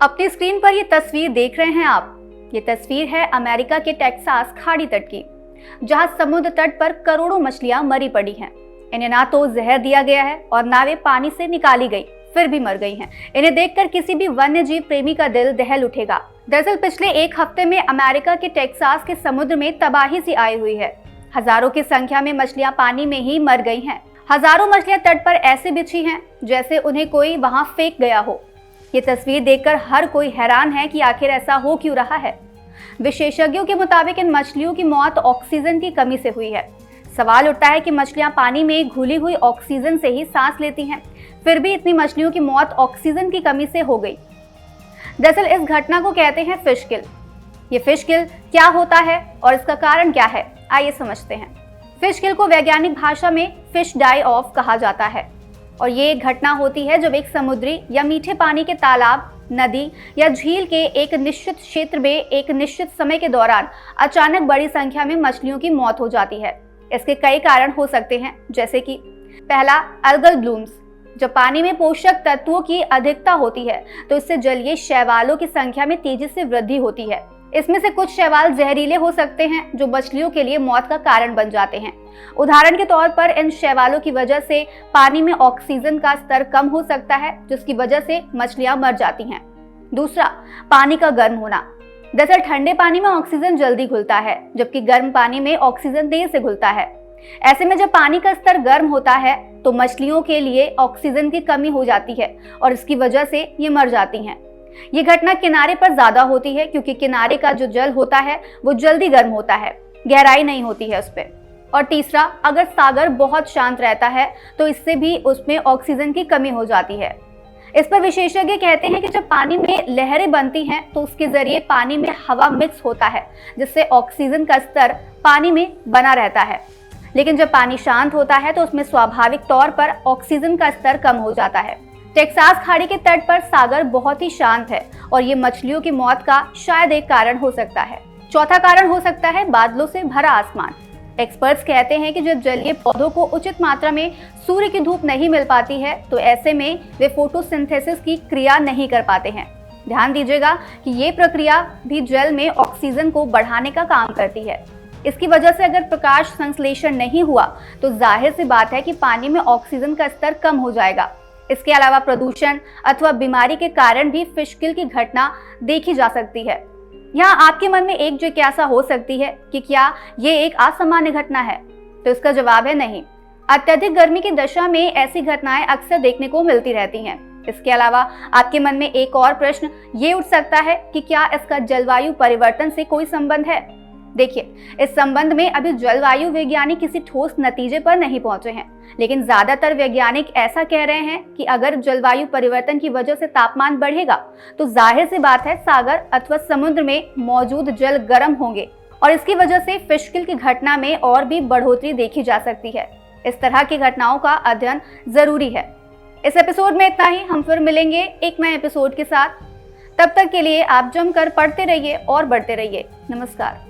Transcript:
अपनी स्क्रीन पर ये तस्वीर देख रहे हैं आप। ये तस्वीर है अमेरिका के टेक्सास खाड़ी तट की, जहां समुद्र तट पर करोड़ों मछलियां मरी पड़ी हैं। इन्हें ना तो जहर दिया गया है और ना वे पानी से निकाली गई, फिर भी मर गई हैं। इन्हें देखकर किसी भी वन्य जीव प्रेमी का दिल दहल उठेगा। दरअसल पिछले एक हफ्ते में अमेरिका के टेक्सास के समुद्र में तबाही सी आई हुई है। हजारों की संख्या में मछलियां पानी में ही मर गई हैं। हजारों मछलियां तट पर ऐसे बिछी हैं जैसे उन्हें कोई वहां फेंक गया हो। ये तस्वीर देखकर हर कोई हैरान है कि आखिर ऐसा हो क्यों रहा है। विशेषज्ञों के मुताबिक इन मछलियों की मौत ऑक्सीजन की कमी से हुई है। सवाल उठता है कि मछलियां पानी में घुली हुई ऑक्सीजन से ही सांस लेती हैं, फिर भी इतनी मछलियों की मौत ऑक्सीजन की कमी से हो गई। दरअसल इस घटना को कहते हैं फिश किल। ये फिश किल क्या होता है और इसका कारण क्या है, आइए समझते हैं। फिश किल को वैज्ञानिक भाषा में फिश डाई ऑफ कहा जाता है और ये एक घटना होती है जब एक समुद्री या मीठे पानी के तालाब, नदी या झील के एक निश्चित क्षेत्र में एक निश्चित समय के दौरान अचानक बड़ी संख्या में मछलियों की मौत हो जाती है। इसके कई कारण हो सकते हैं, जैसे कि पहला, अल्गल ब्लूम्स। जब पानी में पोषक तत्वों की अधिकता होती है तो इससे जलीय शैवालों की संख्या में तेजी से वृद्धि होती है। इसमें से कुछ शैवाल जहरीले हो सकते हैं जो मछलियों के लिए मौत का कारण बन जाते हैं। उदाहरण के तौर पर इन शैवालों की वजह से पानी में ऑक्सीजन का स्तर कम हो सकता है, जिसकी वजह से मछलियां मर जाती हैं। दूसरा, पानी का गर्म होना। दरअसल ठंडे पानी में ऑक्सीजन जल्दी घुलता है, जबकि गर्म पानी में ऑक्सीजन देर से घुलता है। ऐसे में जब पानी का स्तर गर्म होता है तो मछलियों के लिए ऑक्सीजन की कमी हो जाती है और इसकी वजह से ये मर जाती हैं। ये घटना किनारे पर ज्यादा होती है क्योंकि किनारे का जो जल होता है वो जल्दी गर्म होता है, गहराई नहीं होती है उस पे। और तीसरा, अगर सागर बहुत शांत रहता है तो इससे भी उसमें ऑक्सीजन की कमी हो जाती है। इस पर विशेषज्ञ कहते हैं कि जब पानी में लहरें बनती हैं तो उसके जरिए पानी में हवा मिक्स होता है, जिससे ऑक्सीजन का स्तर पानी में बना रहता है। लेकिन जब पानी शांत होता है तो उसमें स्वाभाविक तौर पर ऑक्सीजन का स्तर कम हो जाता है। टेक्सास खाड़ी के तट पर सागर बहुत ही शांत है और ये मछलियों की मौत का शायद एक कारण हो सकता है। चौथा कारण हो सकता है बादलों से भरा आसमान। एक्सपर्ट्स कहते हैं कि जब जलीय पौधों को उचित मात्रा में सूर्य की धूप नहीं मिल पाती है तो ऐसे में वे फोटोसिंथेसिस की क्रिया नहीं कर पाते हैं। ध्यान दीजिएगा कि ये प्रक्रिया भी जल में ऑक्सीजन को बढ़ाने का काम करती है। इसकी वजह से अगर प्रकाश संश्लेषण नहीं हुआ तो जाहिर सी बात है कि पानी में ऑक्सीजन का स्तर कम हो जाएगा। इसके अलावा प्रदूषण अथवा बीमारी के कारण भी फिश किल की घटना देखी जा सकती है। यहाँ आपके मन में एक जिज्ञासा हो सकती है कि क्या ये एक असामान्य घटना है, तो इसका जवाब है नहीं। अत्यधिक गर्मी की दशा में ऐसी घटनाएं अक्सर देखने को मिलती रहती हैं। इसके अलावा आपके मन में एक और प्रश्न ये उठ सकता है कि क्या इसका जलवायु परिवर्तन से कोई संबंध है। देखिए, इस संबंध में अभी जलवायु वैज्ञानिक किसी ठोस नतीजे पर नहीं पहुंचे हैं, लेकिन ज्यादातर वैज्ञानिक ऐसा कह रहे हैं कि अगर जलवायु परिवर्तन की वजह से तापमान बढ़ेगा तो जाहिर सी बात है सागर अथवा समुद्र में मौजूद जल गर्म होंगे और इसकी वजह से फिश किल की घटना में और भी बढ़ोतरी देखी जा सकती है। इस तरह की घटनाओं का अध्ययन जरूरी है। इस एपिसोड में इतना ही। हम फिर मिलेंगे एक नए एपिसोड के साथ। तब तक के लिए आप जमकर पढ़ते रहिए और बढ़ते रहिए। नमस्कार।